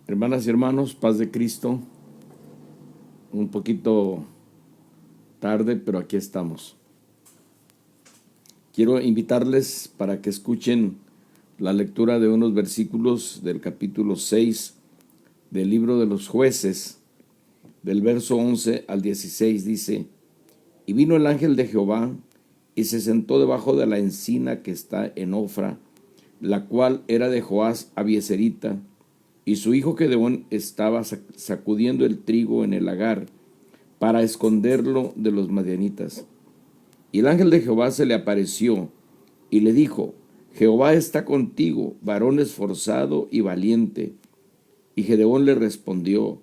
Hermanas y hermanos, paz de Cristo. Un poquito tarde, pero aquí estamos. Quiero invitarles para que escuchen la lectura de unos versículos del capítulo 6 del libro de los Jueces, del verso 11 al 16. Dice: Y vino el ángel de Jehová y se sentó debajo de la encina que está en Ofra, la cual era de Joás Abieserita, y su hijo Gedeón estaba sacudiendo el trigo en el lagar para esconderlo de los madianitas. Y el ángel de Jehová se le apareció y le dijo: Jehová está contigo, varón esforzado y valiente. Y Gedeón le respondió: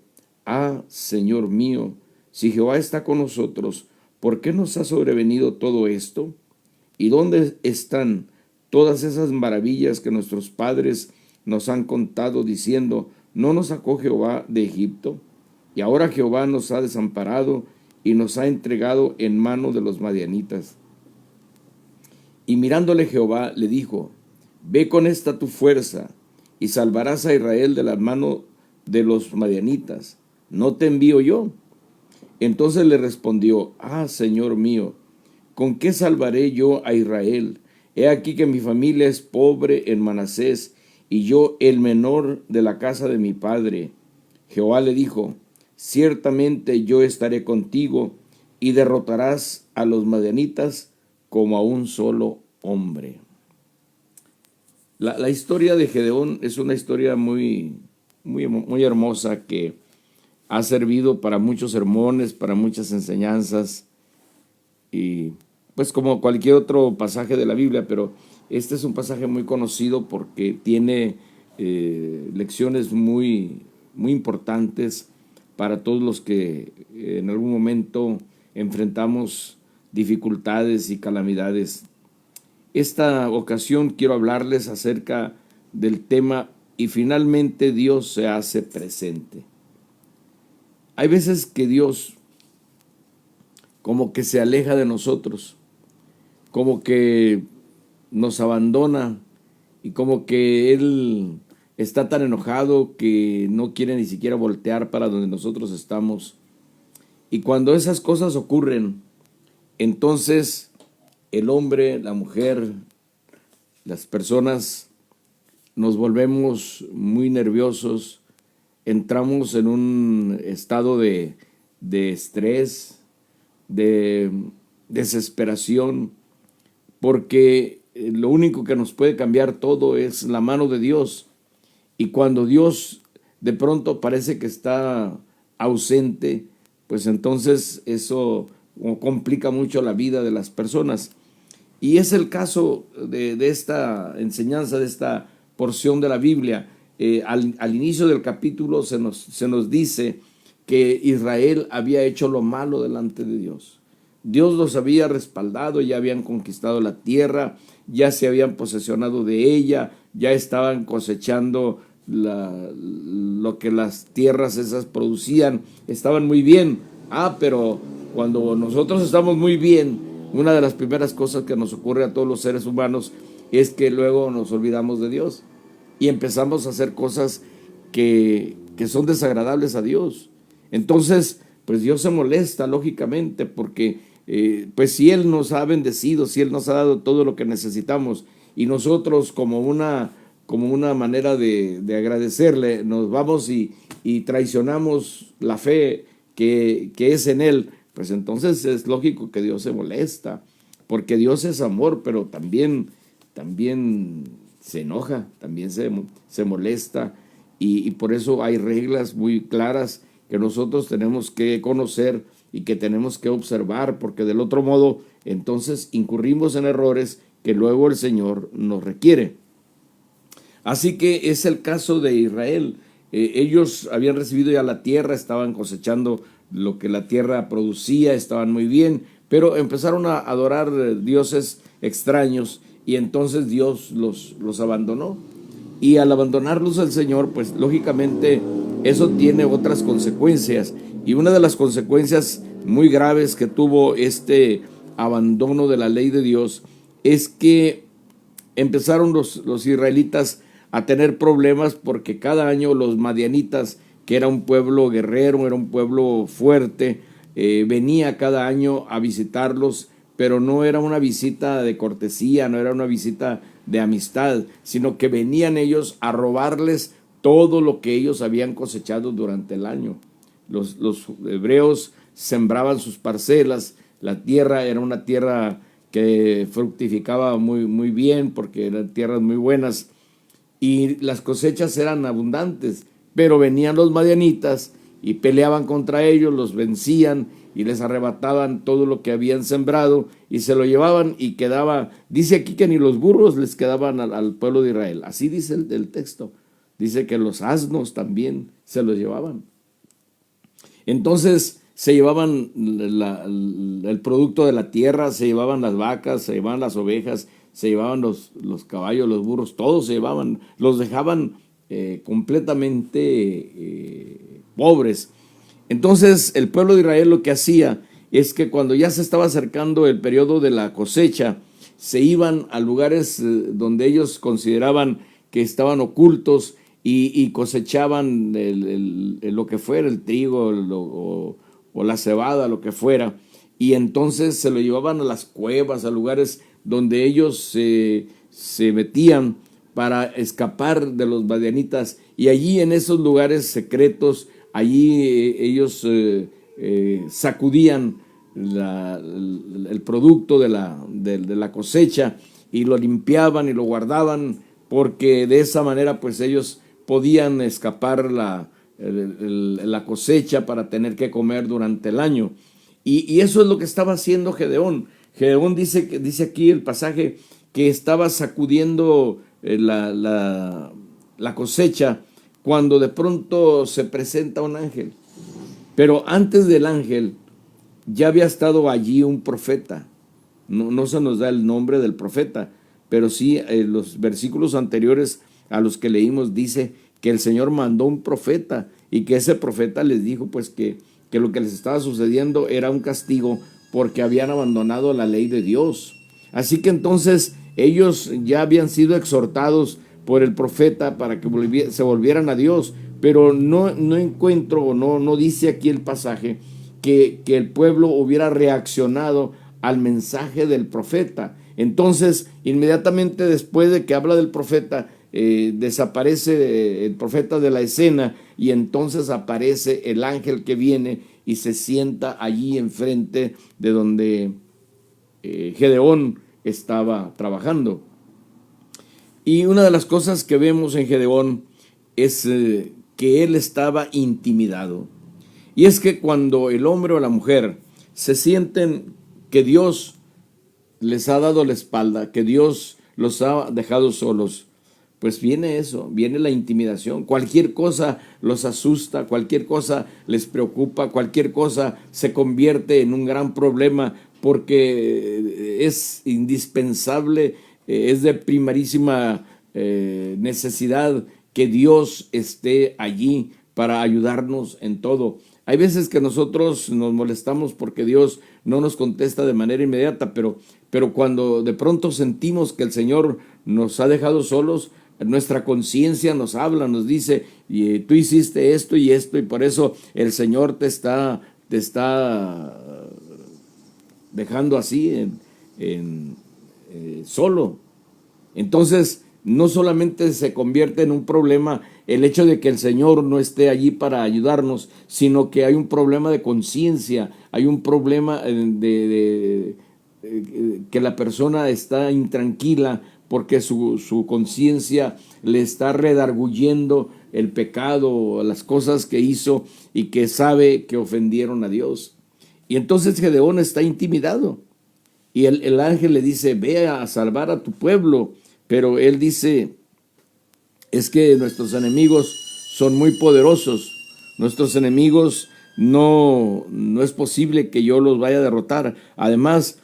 Señor mío, si Jehová está con nosotros, ¿por qué nos ha sobrevenido todo esto? ¿Y dónde están todas esas maravillas que nuestros padres nos han contado, diciendo: ¿no nos sacó Jehová de Egipto? Y ahora Jehová nos ha desamparado y nos ha entregado en mano de los madianitas. Y mirándole Jehová le dijo: Ve con esta tu fuerza y salvarás a Israel de la mano de los madianitas. ¿No te envío yo? Entonces le respondió: Señor mío, ¿con qué salvaré yo a Israel? He aquí que mi familia es pobre en Manasés, y yo el menor de la casa de mi padre. Jehová le dijo: Ciertamente yo estaré contigo, y derrotarás a los madianitas como a un solo hombre. La historia de Gedeón es una historia muy hermosa, que ha servido para muchos sermones, para muchas enseñanzas, y pues como cualquier otro pasaje de la Biblia, pero este es un pasaje muy conocido porque tiene lecciones muy importantes para todos los que en algún momento enfrentamos dificultades y calamidades. Esta ocasión quiero hablarles acerca del tema: y finalmente Dios se hace presente. Hay veces que Dios como que se aleja de nosotros, como que nos abandona, y como que Él está tan enojado que no quiere ni siquiera voltear para donde nosotros estamos. Y cuando esas cosas ocurren, entonces el hombre, la mujer, las personas nos volvemos muy nerviosos, entramos en un estado de estrés, de desesperación, porque lo único que nos puede cambiar todo es la mano de Dios. Y cuando Dios de pronto parece que está ausente, pues entonces eso complica mucho la vida de las personas. Y es el caso de esta enseñanza, de esta porción de la Biblia. Al inicio del capítulo se nos dice que Israel había hecho lo malo delante de Dios. Dios los había respaldado, ya habían conquistado la tierra, ya se habían posesionado de ella, ya estaban cosechando lo que las tierras esas producían, estaban muy bien. Pero cuando nosotros estamos muy bien, una de las primeras cosas que nos ocurre a todos los seres humanos es que luego nos olvidamos de Dios y empezamos a hacer cosas que son desagradables a Dios. Entonces, pues Dios se molesta, lógicamente, porque pues si Él nos ha bendecido, si Él nos ha dado todo lo que necesitamos, y nosotros como una manera de agradecerle, nos vamos y traicionamos la fe que es en Él, pues entonces es lógico que Dios se molesta, porque Dios es amor, pero también se enoja, también se molesta, y por eso hay reglas muy claras que nosotros tenemos que conocer y que tenemos que observar, porque del otro modo entonces incurrimos en errores que luego el Señor nos requiere. Así que es el caso de Israel. Ellos habían recibido ya la tierra, estaban cosechando lo que la tierra producía, estaban muy bien, pero empezaron a adorar dioses extraños, y entonces Dios los abandonó. Y al abandonarlos el Señor, pues lógicamente eso tiene otras consecuencias. Y una de las consecuencias muy graves que tuvo este abandono de la ley de Dios es que empezaron los israelitas a tener problemas porque cada año los madianitas, que era un pueblo guerrero, era un pueblo fuerte, venía cada año a visitarlos, pero no era una visita de cortesía, no era una visita de amistad, sino que venían ellos a robarles todo lo que ellos habían cosechado durante el año. Los hebreos sembraban sus parcelas, la tierra era una tierra que fructificaba muy bien porque eran tierras muy buenas y las cosechas eran abundantes, pero venían los madianitas y peleaban contra ellos, los vencían y les arrebataban todo lo que habían sembrado y se lo llevaban y quedaba, dice aquí que ni los burros les quedaban al pueblo de Israel, así dice el texto, dice que los asnos también se los llevaban. Entonces se llevaban el producto de la tierra, se llevaban las vacas, se llevaban las ovejas, se llevaban los caballos, los burros, todos se llevaban, los dejaban completamente pobres. Entonces el pueblo de Israel lo que hacía es que cuando ya se estaba acercando el periodo de la cosecha, se iban a lugares donde ellos consideraban que estaban ocultos y cosechaban lo que fuera, el trigo o la cebada, lo que fuera, y entonces se lo llevaban a las cuevas, a lugares donde ellos se metían para escapar de los madianitas, y allí en esos lugares secretos, allí ellos sacudían el producto de la cosecha y lo limpiaban y lo guardaban, porque de esa manera pues ellos podían escapar la cosecha para tener que comer durante el año. Y eso es lo que estaba haciendo Gedeón. Gedeón dice aquí el pasaje que estaba sacudiendo la cosecha cuando de pronto se presenta un ángel. Pero antes del ángel ya había estado allí un profeta. No se nos da el nombre del profeta, pero sí los versículos anteriores a los que leímos dice que el Señor mandó un profeta y que ese profeta les dijo pues que lo que les estaba sucediendo era un castigo porque habían abandonado la ley de Dios. Así que entonces ellos ya habían sido exhortados por el profeta para que se volvieran a Dios, pero no encuentro, no dice aquí el pasaje que el pueblo hubiera reaccionado al mensaje del profeta. Entonces, inmediatamente después de que habla del profeta, desaparece el profeta de la escena y entonces aparece el ángel que viene y se sienta allí enfrente de donde Gedeón estaba trabajando. Y una de las cosas que vemos en Gedeón es que él estaba intimidado. Y es que cuando el hombre o la mujer se sienten que Dios les ha dado la espalda, que Dios los ha dejado solos, pues viene eso, viene la intimidación. Cualquier cosa los asusta, cualquier cosa les preocupa, cualquier cosa se convierte en un gran problema porque es indispensable, es de primerísima necesidad que Dios esté allí para ayudarnos en todo. Hay veces que nosotros nos molestamos porque Dios no nos contesta de manera inmediata, pero cuando de pronto sentimos que el Señor nos ha dejado solos, nuestra conciencia nos habla, nos dice, y tú hiciste esto y esto, y por eso el Señor te está dejando así solo. Entonces, no solamente se convierte en un problema el hecho de que el Señor no esté allí para ayudarnos, sino que hay un problema de conciencia, hay un problema de que la persona está intranquila porque su conciencia le está redarguyendo el pecado, las cosas que hizo y que sabe que ofendieron a Dios. Y entonces Gedeón está intimidado y el ángel le dice, ve a salvar a tu pueblo, pero él dice, es que nuestros enemigos son muy poderosos, nuestros enemigos no es posible que yo los vaya a derrotar, además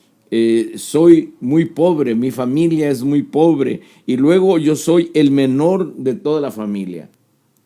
soy muy pobre, mi familia es muy pobre y luego yo soy el menor de toda la familia.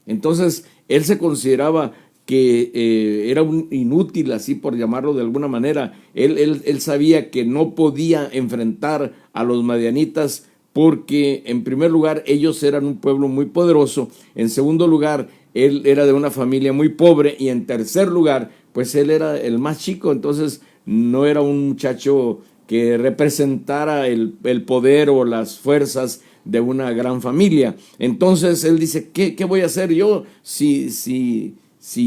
Entonces él se consideraba que era un inútil, así por llamarlo de alguna manera. Él sabía que no podía enfrentar a los madianitas porque en primer lugar ellos eran un pueblo muy poderoso, en segundo lugar él era de una familia muy pobre y en tercer lugar pues él era el más chico, entonces no era un muchacho que representara el poder o las fuerzas de una gran familia. Entonces él dice, ¿qué voy a hacer yo si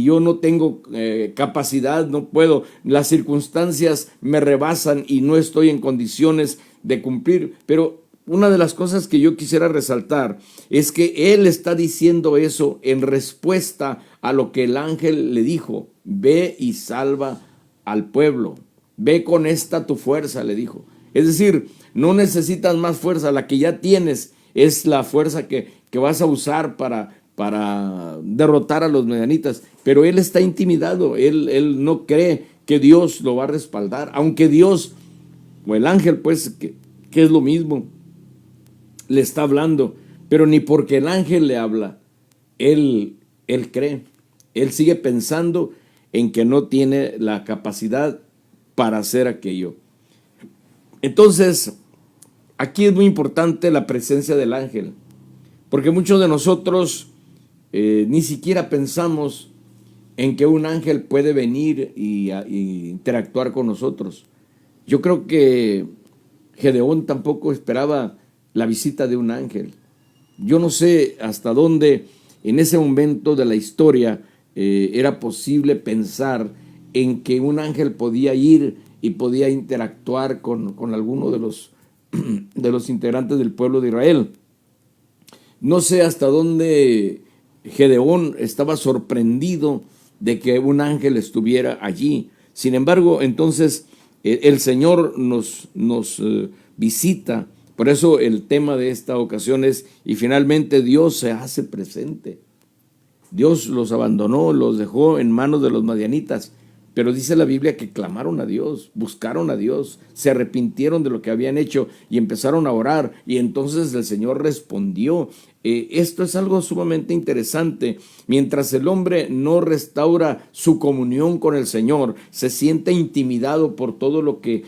yo no tengo capacidad, no puedo, las circunstancias me rebasan y no estoy en condiciones de cumplir? Pero una de las cosas que yo quisiera resaltar es que él está diciendo eso en respuesta a lo que el ángel le dijo: ve y salva al pueblo, ve con esta tu fuerza, le dijo. Es decir, no necesitas más fuerza, la que ya tienes es la fuerza que vas a usar para derrotar a los medianitas. Pero él está intimidado, él no cree que Dios lo va a respaldar, aunque Dios, o el ángel pues, que es lo mismo, le está hablando, pero ni porque el ángel le habla, él cree. Él sigue pensando en que no tiene la capacidad para hacer aquello. Entonces, aquí es muy importante la presencia del ángel, porque muchos de nosotros ni siquiera pensamos en que un ángel puede venir y interactuar con nosotros. Yo creo que Gedeón tampoco esperaba la visita de un ángel. Yo no sé hasta dónde en ese momento de la historia era posible pensar en que un ángel podía ir y podía interactuar con alguno de los integrantes del pueblo de Israel. No sé hasta dónde Gedeón estaba sorprendido de que un ángel estuviera allí. Sin embargo, entonces el Señor nos visita. Por eso el tema de esta ocasión es: y finalmente Dios se hace presente. Dios los abandonó, los dejó en manos de los madianitas, pero dice la Biblia que clamaron a Dios, buscaron a Dios, se arrepintieron de lo que habían hecho y empezaron a orar, y entonces el Señor respondió. Esto es algo sumamente interesante. Mientras el hombre no restaura su comunión con el Señor, se siente intimidado por todo lo que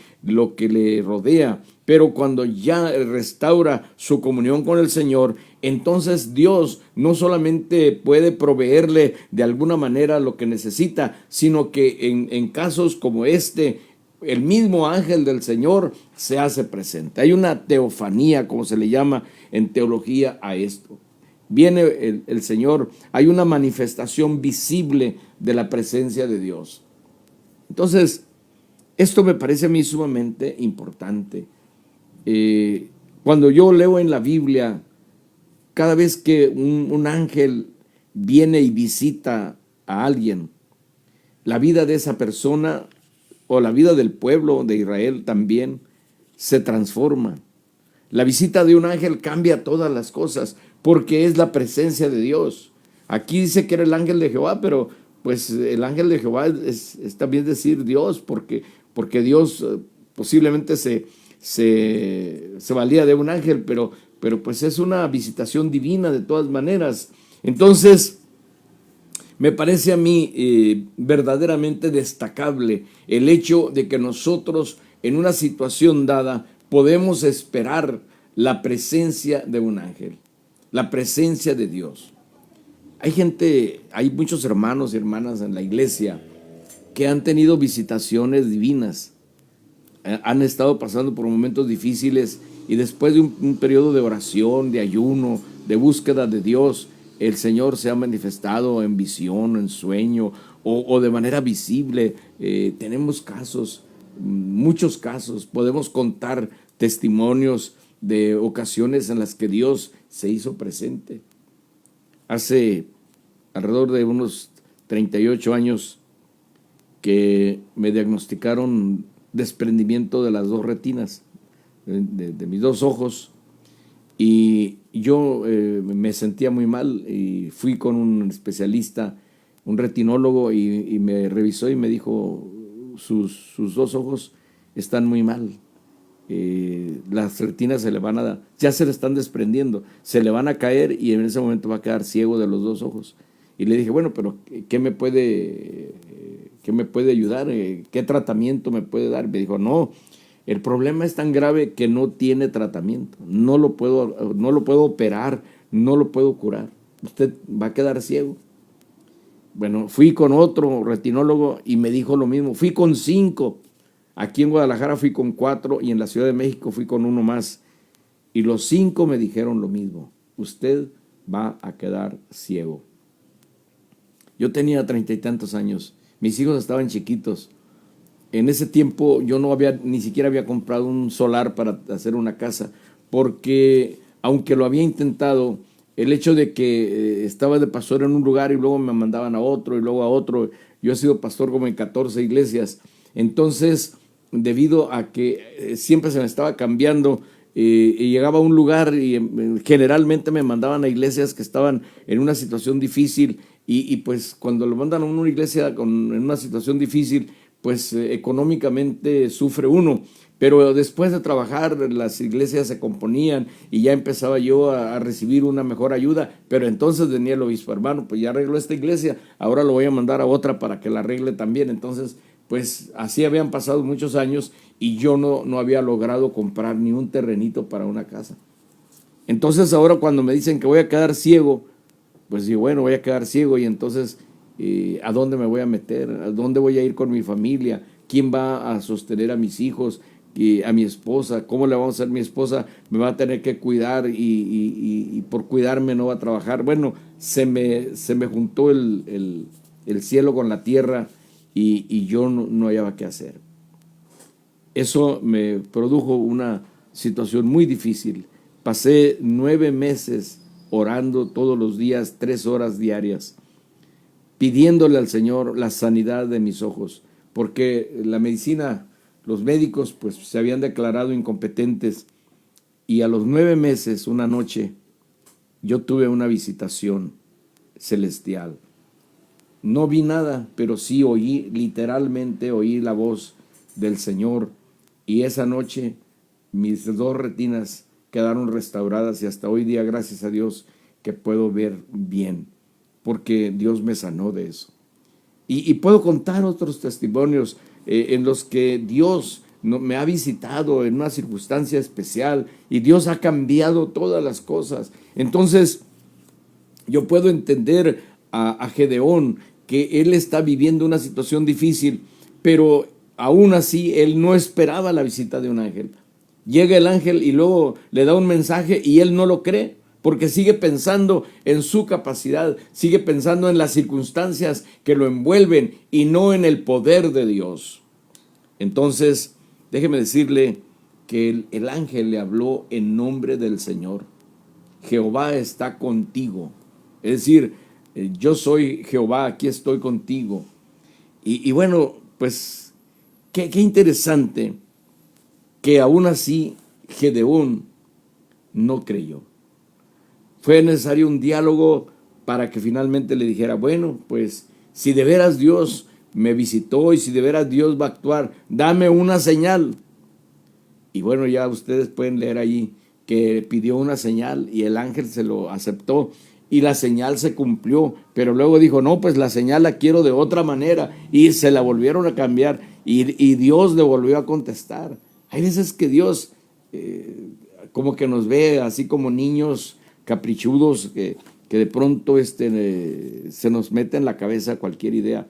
le rodea. Pero cuando ya restaura su comunión con el Señor, entonces Dios no solamente puede proveerle de alguna manera lo que necesita, sino que en casos como este, el mismo ángel del Señor se hace presente. Hay una teofanía, como se le llama en teología a esto. Viene el Señor, hay una manifestación visible de la presencia de Dios. Entonces, esto me parece a mí sumamente importante. Cuando yo leo en la Biblia, cada vez que un ángel viene y visita a alguien, la vida de esa persona o la vida del pueblo de Israel también se transforma. La visita de un ángel cambia todas las cosas porque es la presencia de Dios. Aquí dice que era el ángel de Jehová, pero pues el ángel de Jehová es también decir Dios, porque Dios posiblemente se valía de un ángel, pero pues es una visitación divina de todas maneras. Entonces, me parece a mí verdaderamente destacable el hecho de que nosotros en una situación dada podemos esperar la presencia de un ángel, la presencia de Dios. Hay muchos hermanos y hermanas en la iglesia que han tenido visitaciones divinas, han estado pasando por momentos difíciles y después de un periodo de oración, de ayuno, de búsqueda de Dios, el Señor se ha manifestado en visión, en sueño o de manera visible. Tenemos casos, muchos casos, podemos contar testimonios de ocasiones en las que Dios se hizo presente. Hace alrededor de unos 38 años que me diagnosticaron desprendimiento de las dos retinas, de mis dos ojos, y yo me sentía muy mal y fui con un especialista, un retinólogo, y me revisó y me dijo: sus dos ojos están muy mal, las retinas ya se le están desprendiendo, se le van a caer y en ese momento va a quedar ciego de los dos ojos. Y le dije: bueno, pero ¿qué me puede ayudar? ¿Qué tratamiento me puede dar? Me dijo: no, el problema es tan grave que no tiene tratamiento, no lo puedo operar, no lo puedo curar. Usted va a quedar ciego. Bueno, fui con otro retinólogo y me dijo lo mismo. Fui con 5. Aquí en Guadalajara fui con 4 y en la Ciudad de México fui con uno más. Y los 5 me dijeron lo mismo. Usted va a quedar ciego. Yo tenía 30 y tantos años. Mis hijos estaban chiquitos. En ese tiempo yo ni siquiera había comprado un solar para hacer una casa, porque aunque lo había intentado, el hecho de que estaba de pastor en un lugar y luego me mandaban a otro y luego a otro, yo he sido pastor como en 14 iglesias, entonces debido a que siempre se me estaba cambiando, y llegaba a un lugar y generalmente me mandaban a iglesias que estaban en una situación difícil y pues cuando lo mandan a una iglesia en una situación difícil, pues económicamente sufre uno. Pero después de trabajar, las iglesias se componían y ya empezaba yo a recibir una mejor ayuda. Pero entonces venía el obispo, hermano, pues ya arregló esta iglesia, ahora lo voy a mandar a otra para que la arregle también. Entonces, pues así habían pasado muchos años y yo no había logrado comprar ni un terrenito para una casa. Entonces ahora cuando me dicen que voy a quedar ciego, pues digo, bueno, voy a quedar ciego y entonces ¿a dónde me voy a meter? ¿A dónde voy a ir con mi familia? ¿Quién va a sostener a mis hijos? A mi esposa? ¿Cómo le vamos a hacer? Mi esposa me va a tener que cuidar y por cuidarme no va a trabajar. Bueno, se me juntó el cielo con la tierra y yo no hallaba qué hacer. Eso me produjo una situación muy difícil. Pasé 9 meses orando todos los días, 3 horas diarias, pidiéndole al Señor la sanidad de mis ojos, porque la medicina, los médicos pues se habían declarado incompetentes y a los 9 meses, una noche, yo tuve una visitación celestial. No vi nada, pero sí literalmente oí la voz del Señor y esa noche mis 2 retinas quedaron restauradas y hasta hoy día, gracias a Dios, que puedo ver bien, porque Dios me sanó de eso. Y puedo contar otros testimonios en los que Dios me ha visitado en una circunstancia especial y Dios ha cambiado todas las cosas. Entonces, yo puedo entender a Gedeón que él está viviendo una situación difícil, pero aún así él no esperaba la visita de un ángel. Llega el ángel y luego le da un mensaje y él no lo cree, porque sigue pensando en su capacidad, sigue pensando en las circunstancias que lo envuelven y no en el poder de Dios. Entonces, déjeme decirle que el ángel le habló en nombre del Señor. Jehová está contigo. Es decir, yo soy Jehová, aquí estoy contigo. Y bueno, pues qué interesante que aún así Gedeón no creyó. Fue necesario un diálogo para que finalmente le dijera, bueno, pues si de veras Dios me visitó y si de veras Dios va a actuar, dame una señal. Y bueno, ya ustedes pueden leer ahí que pidió una señal y el ángel se lo aceptó y la señal se cumplió, pero luego dijo, no, pues la señal la quiero de otra manera y se la volvieron a cambiar y Dios le volvió a contestar. Hay veces que Dios como que nos ve así como niños caprichudos que de pronto se nos mete en la cabeza cualquier idea.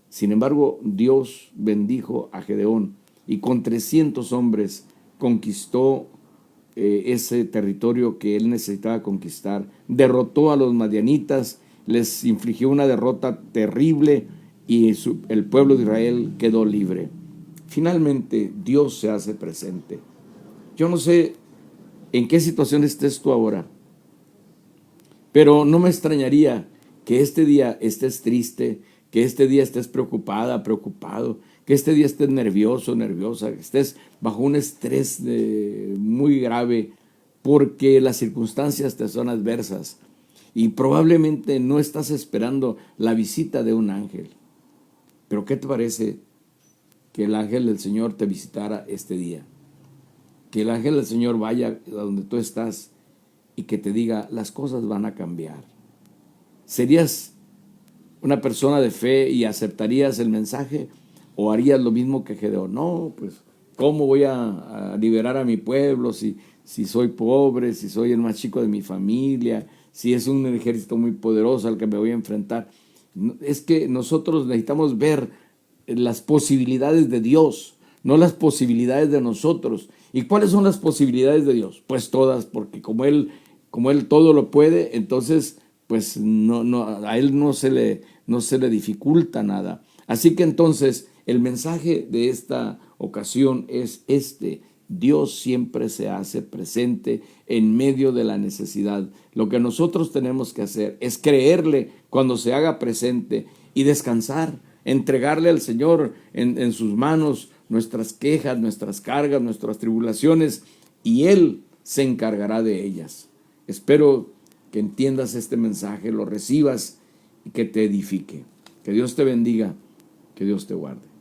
Sin embargo, Dios bendijo a Gedeón y con 300 hombres conquistó ese territorio que él necesitaba conquistar. Derrotó a los madianitas, les infligió una derrota terrible y el pueblo de Israel quedó libre. Finalmente, Dios se hace presente. Yo no sé en qué situación estés tú ahora, pero no me extrañaría que este día estés triste, que este día estés preocupada, preocupado, que este día estés nervioso, nerviosa, que estés bajo un estrés muy grave porque las circunstancias te son adversas y probablemente no estás esperando la visita de un ángel. Pero ¿qué te parece que el ángel del Señor te visitara este día? Que el ángel del Señor vaya a donde tú estás y que te diga, las cosas van a cambiar. ¿Serías una persona de fe y aceptarías el mensaje o harías lo mismo que Gedeón? No, pues ¿Cómo voy a liberar a mi pueblo si soy pobre, si soy el más chico de mi familia, si es un ejército muy poderoso al que me voy a enfrentar? Es que nosotros necesitamos ver las posibilidades de Dios, no las posibilidades de nosotros. ¿Y cuáles son las posibilidades de Dios? Pues todas, porque como él todo lo puede, entonces pues a Él no se le dificulta nada. Así que entonces el mensaje de esta ocasión es este: Dios siempre se hace presente en medio de la necesidad. Lo que nosotros tenemos que hacer es creerle cuando se haga presente y descansar, entregarle al Señor en sus manos nuestras quejas, nuestras cargas, nuestras tribulaciones, y Él se encargará de ellas. Espero que entiendas este mensaje, lo recibas y que te edifique. Que Dios te bendiga, que Dios te guarde.